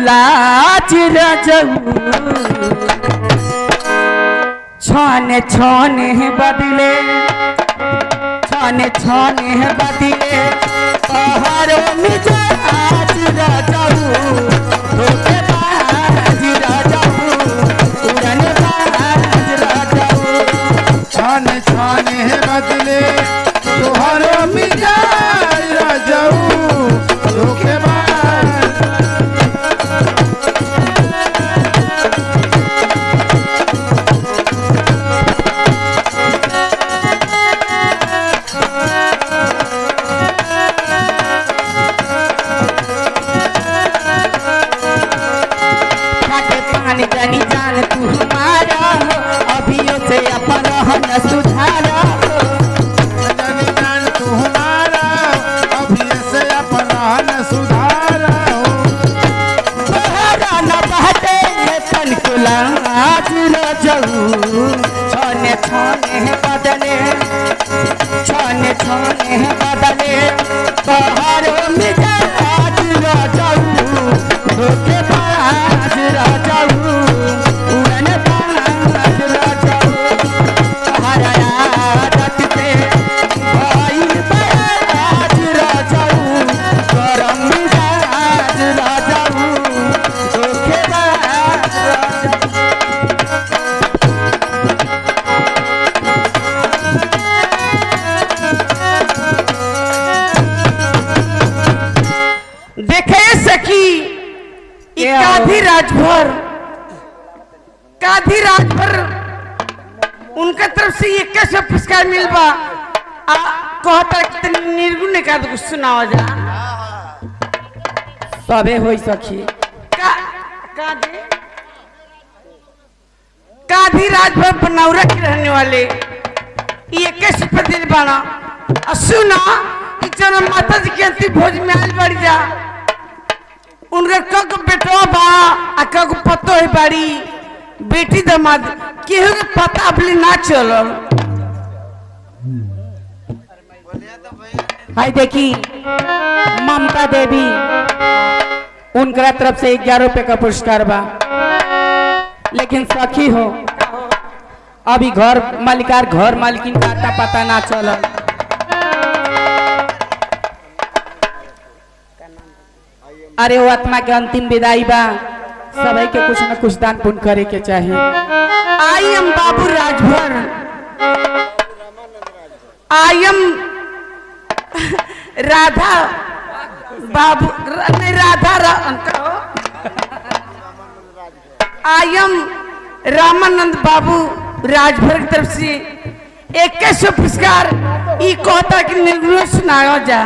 लाज रजऊ छाने छाने बदले छाने छाने बदले पहाड़ों में आज रजऊ धोखेबाज रजऊ उड़न बाज रजऊ छाने छाने बदले तोहरो मिजाज रजऊ धोखेबाज जानी जान तू हमारा हो अभियो से अपन रहन सुधारा हो जानी जान तू हमारा अभियो से अपन रहन सुधारा हो बहरा न बहते तन को लाज रजऊ छाने छाने बदले छाने छाने बदले बहरों में आज रजऊ धोखेबाज रजऊ उड़न बाज रजऊ हरा आदत से भाई बाज रजऊ गरम मिजाज रजऊ धोखेबाज रजऊ देखे सखी काधी राजभर उनका तरफ से ये कैसे पुरस्कार मिल बा कहता कितने निर्गुण का तो सुनावा जा सबे होई सखी काधी राजभर बनौरा के रहने वाले ये कैसे दिल बाना सुना जन माता जी के अंतिम भोज में आज बढ़ जा उनका कग बेटवा बा आ कग पतो है बाड़ी बेटी दमाद केहू के पता अपने ना चलल हाय देखी ममता देवी उनका तरफ से 11 रुपए का पुरस्कार बा लेकिन सखी हो अभी घर मालिकिन का आता पता ना चलल अरे वो आत्मा के अंतिम विदाई बा सभी के कुछ न कुछ दान पुण्य करे के चाहिए आई एम बाबू राजभर आई एम राधा बाबू नहीं राधा आई एम रामानंद बाबू राजभर की तरफ से 21 पुरस्कार ई कहता कि निर्गुण सुनाया जा